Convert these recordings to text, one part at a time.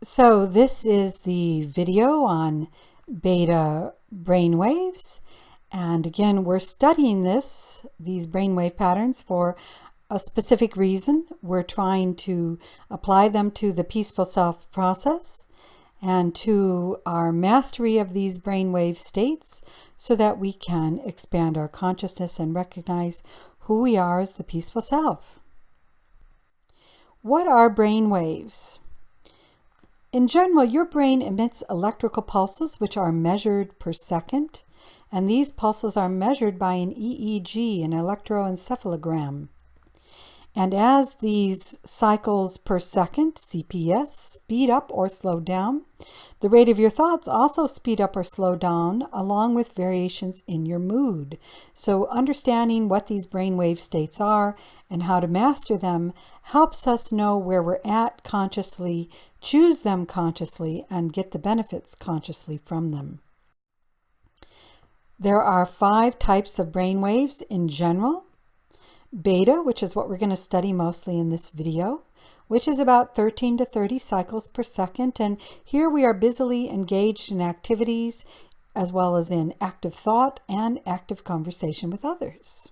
So this is the video on beta brainwaves. And again, we're studying these brainwave patterns for a specific reason. We're trying to apply them to the peaceful self process and to our mastery of these brainwave states so that we can expand our consciousness and recognize who we are as the peaceful self. What are brainwaves? In general, your brain emits electrical pulses which are measured per second, and these pulses are measured by an EEG, an electroencephalogram. And as these cycles per second, CPS, speed up or slow down, the rate of your thoughts also speed up or slow down along with variations in your mood. So understanding what these brainwave states are and how to master them helps us know where we're at consciously, choose them consciously, and get the benefits consciously from them. There are 5 types of brainwaves in general. Beta, which is what we're going to study mostly in this video, which is about 13 to 30 cycles per second. And here we are busily engaged in activities as well as in active thought and active conversation with others.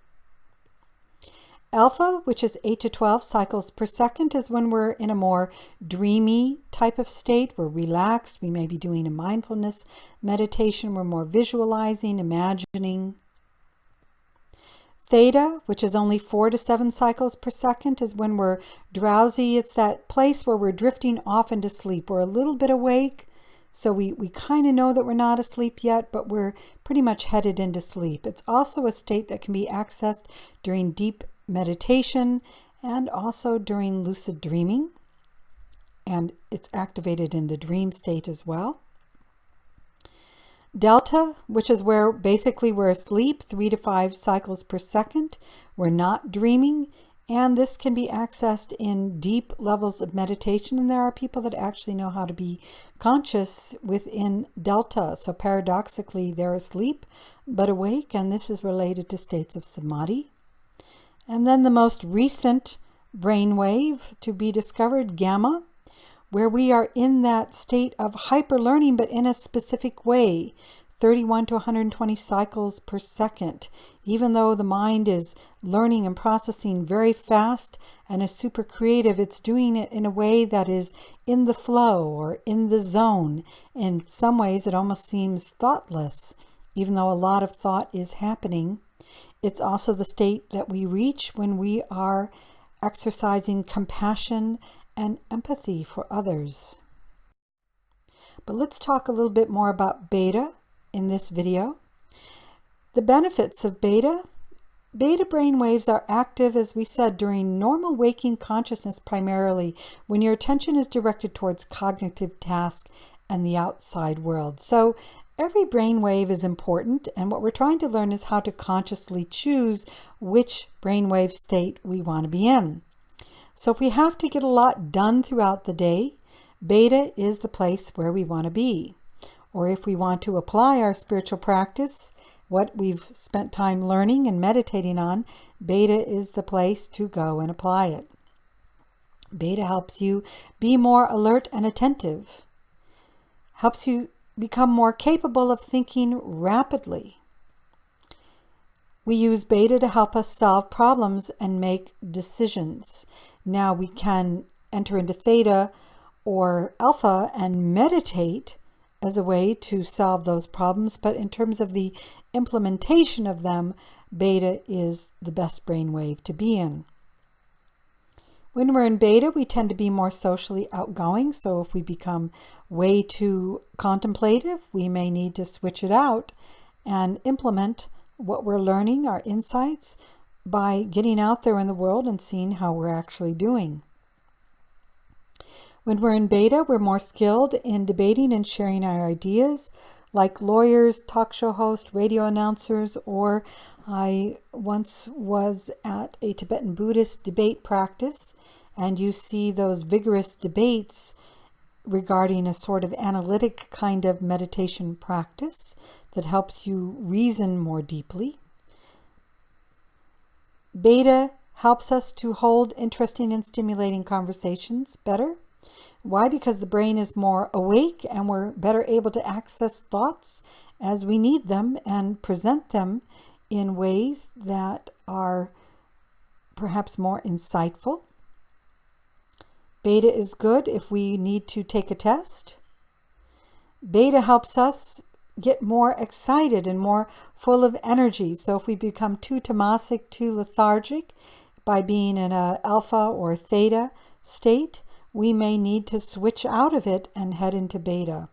Alpha, which is 8 to 12 cycles per second, is when we're in a more dreamy type of state. We're relaxed. We may be doing a mindfulness meditation. We're more visualizing, imagining. Theta, which is only 4 to 7 cycles per second, is when we're drowsy. It's that place where we're drifting off into sleep. We're a little bit awake, so we kind of know that we're not asleep yet, but we're pretty much headed into sleep. It's also a state that can be accessed during deep meditation and also during lucid dreaming, and it's activated in the dream state as well. Delta, which is where basically we're asleep, 3 to 5 cycles per second. We're not dreaming, and this can be accessed in deep levels of meditation, and there are people that actually know how to be conscious within Delta. So paradoxically, they're asleep but awake, and this is related to states of samadhi. And then the most recent brainwave to be discovered, Gamma, where we are in that state of hyper-learning, but in a specific way, 31 to 120 cycles per second. Even though the mind is learning and processing very fast and is super creative, it's doing it in a way that is in the flow or in the zone. In some ways, it almost seems thoughtless, even though a lot of thought is happening. It's also the state that we reach when we are exercising compassion and empathy for others. But let's talk a little bit more about beta in this video. The benefits of beta. Beta brainwaves are active, as we said, during normal waking consciousness primarily, when your attention is directed towards cognitive tasks and the outside world. So every brainwave is important, and what we're trying to learn is how to consciously choose which brainwave state we want to be in. So if we have to get a lot done throughout the day, beta is the place where we want to be. Or if we want to apply our spiritual practice, what we've spent time learning and meditating on, beta is the place to go and apply it. Beta helps you be more alert and attentive, helps you become more capable of thinking rapidly. We use beta to help us solve problems and make decisions. Now we can enter into theta or alpha and meditate as a way to solve those problems, but in terms of the implementation of them, beta is the best brainwave to be in. When we're in beta, we tend to be more socially outgoing, so if we become way too contemplative, we may need to switch it out and implement what we're learning, our insights, by getting out there in the world and seeing how we're actually doing. When we're in beta, we're more skilled in debating and sharing our ideas, like lawyers, talk show hosts, radio announcers, or I once was at a Tibetan Buddhist debate practice, and you see those vigorous debates regarding a sort of analytic kind of meditation practice that helps you reason more deeply. Beta helps us to hold interesting and stimulating conversations better. Why? Because the brain is more awake and we're better able to access thoughts as we need them and present them in ways that are perhaps more insightful. Beta is good if we need to take a test. Beta helps us get more excited and more full of energy. So if we become too tamasic, too lethargic by being in an alpha or theta state, we may need to switch out of it and head into beta.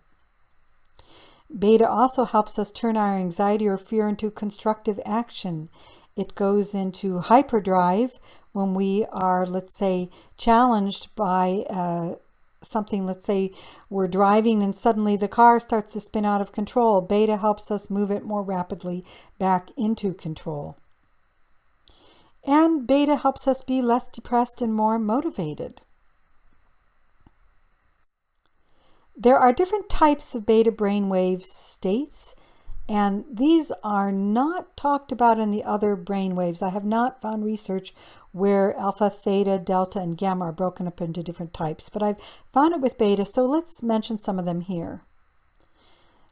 Beta also helps us turn our anxiety or fear into constructive action. It goes into hyperdrive when we are, let's say, challenged by something. Let's say we're driving and suddenly the car starts to spin out of control. Beta helps us move it more rapidly back into control. And beta helps us be less depressed and more motivated. There are different types of beta brainwave states, and these are not talked about in the other brainwaves. I have not found research where alpha, theta, delta, and gamma are broken up into different types, but I've found it with beta, so let's mention some of them here.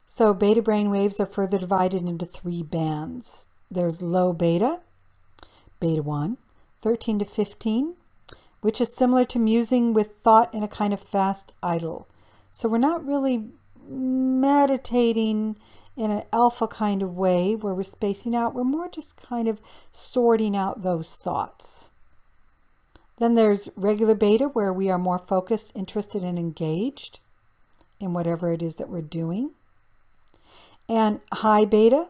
So beta brainwaves are further divided into 3 bands. There's low beta, beta 1, 13 to 15, which is similar to musing with thought in a kind of fast idle. So we're not really meditating in an alpha kind of way where we're spacing out. We're more just kind of sorting out those thoughts. Then there's regular beta, where we are more focused, interested, and engaged in whatever it is that we're doing. And high beta,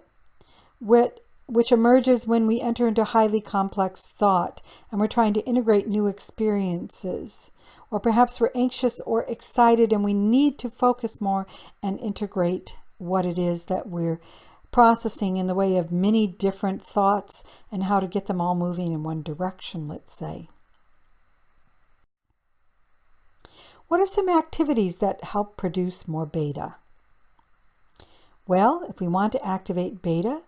which emerges when we enter into highly complex thought and we're trying to integrate new experiences. Or perhaps we're anxious or excited and we need to focus more and integrate what it is that we're processing in the way of many different thoughts and how to get them all moving in one direction, let's say. What are some activities that help produce more beta? Well, if we want to activate beta,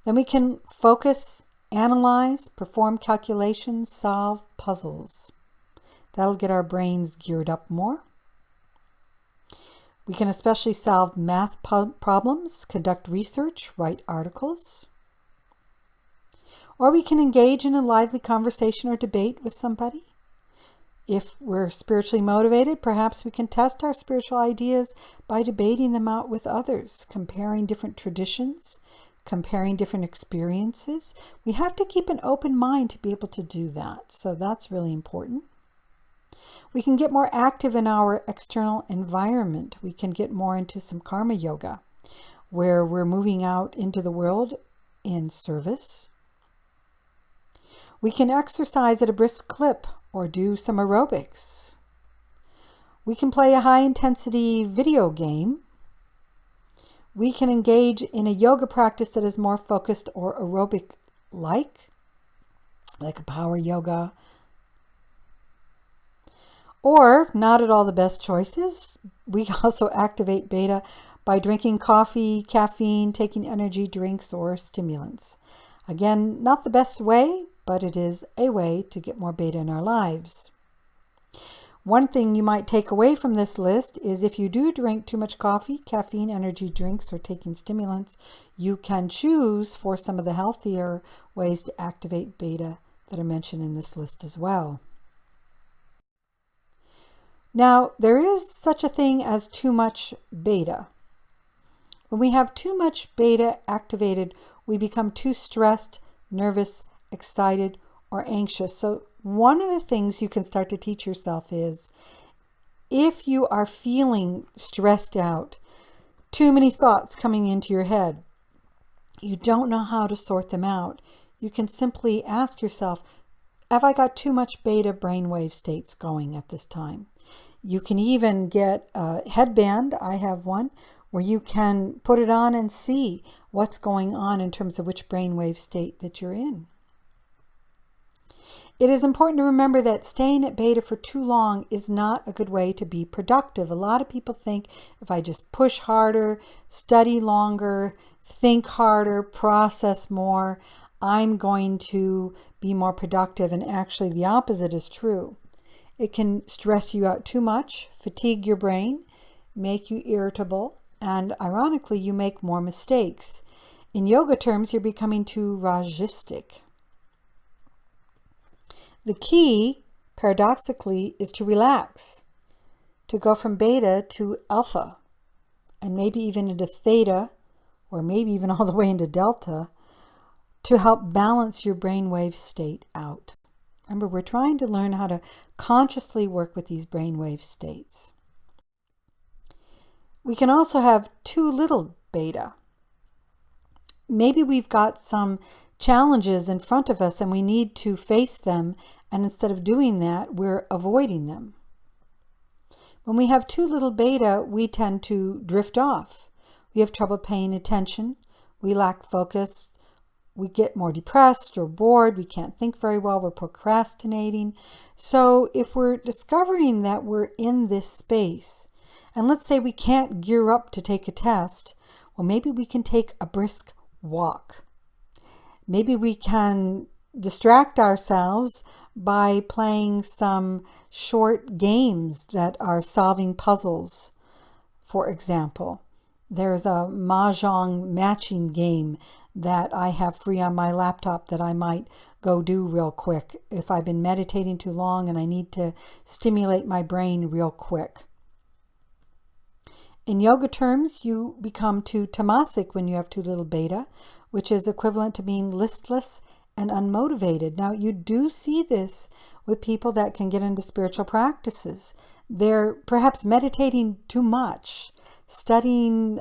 then we can focus, analyze, perform calculations, solve puzzles. That'll get our brains geared up more. We can especially solve math problems, conduct research, write articles. Or we can engage in a lively conversation or debate with somebody. If we're spiritually motivated, perhaps we can test our spiritual ideas by debating them out with others, comparing different traditions, comparing different experiences. We have to keep an open mind to be able to do that. So that's really important. We can get more active in our external environment. We can get more into some karma yoga, where we're moving out into the world in service. We can exercise at a brisk clip or do some aerobics. We can play a high-intensity video game. We can engage in a yoga practice that is more focused or aerobic-like a power yoga. Or, not at all the best choices, we also activate beta by drinking coffee, caffeine, taking energy drinks, or stimulants. Again, not the best way, but it is a way to get more beta in our lives. One thing you might take away from this list is if you do drink too much coffee, caffeine, energy drinks, or taking stimulants, you can choose for some of the healthier ways to activate beta that are mentioned in this list as well. Now, there is such a thing as too much beta. When we have too much beta activated, we become too stressed, nervous, excited, or anxious. So one of the things you can start to teach yourself is, if you are feeling stressed out, too many thoughts coming into your head, you don't know how to sort them out, you can simply ask yourself, have I got too much beta brainwave states going at this time? You can even get a headband, I have one, where you can put it on and see what's going on in terms of which brainwave state that you're in. It is important to remember that staying at beta for too long is not a good way to be productive. A lot of people think if I just push harder, study longer, think harder, process more, I'm going to be more productive. And actually the opposite is true. It can stress you out too much, fatigue your brain, make you irritable, and ironically, you make more mistakes. In yoga terms, you're becoming too rajistic. The key, paradoxically, is to relax, to go from beta to alpha, and maybe even into theta, or maybe even all the way into delta, to help balance your brainwave state out. Remember, we're trying to learn how to consciously work with these brainwave states. We can also have too little beta. Maybe we've got some challenges in front of us and we need to face them, and instead of doing that, we're avoiding them. When we have too little beta, we tend to drift off. We have trouble paying attention. We lack focus. We get more depressed or bored. We can't think very well. We're procrastinating. So if we're discovering that we're in this space, and let's say we can't gear up to take a test, well, maybe we can take a brisk walk. Maybe we can distract ourselves by playing some short games that are solving puzzles. For example, there's a mahjong matching game that I have free on my laptop that I might go do real quick if I've been meditating too long and I need to stimulate my brain real quick. In yoga terms, you become too tamasic when you have too little beta, which is equivalent to being listless and unmotivated. Now, you do see this with people that can get into spiritual practices. They're perhaps meditating too much, studying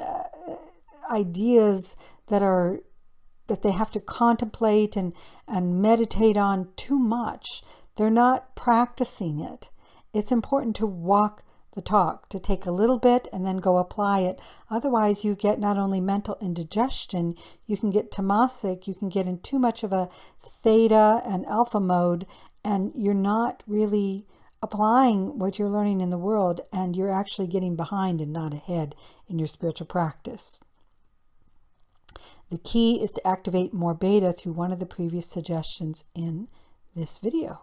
ideas that they have to contemplate and meditate on too much. They're not practicing it. It's important to walk the talk, to take a little bit and then go apply it. Otherwise, you get not only mental indigestion, you can get tamasic, you can get in too much of a theta and alpha mode, and you're not really applying what you're learning in the world, and you're actually getting behind and not ahead in your spiritual practice. The key is to activate more beta through one of the previous suggestions in this video.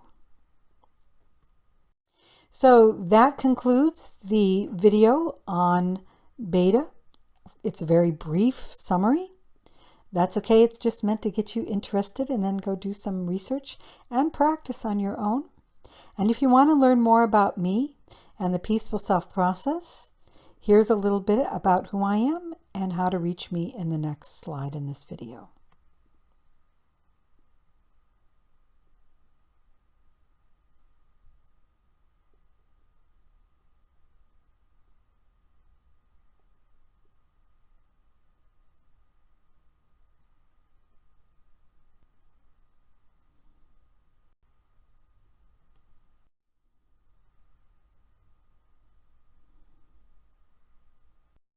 So that concludes the video on beta. It's a very brief summary. That's okay. It's just meant to get you interested and then go do some research and practice on your own. And if you want to learn more about me and the Peaceful Self process, here's a little bit about who I am and how to reach me in the next slide in this video.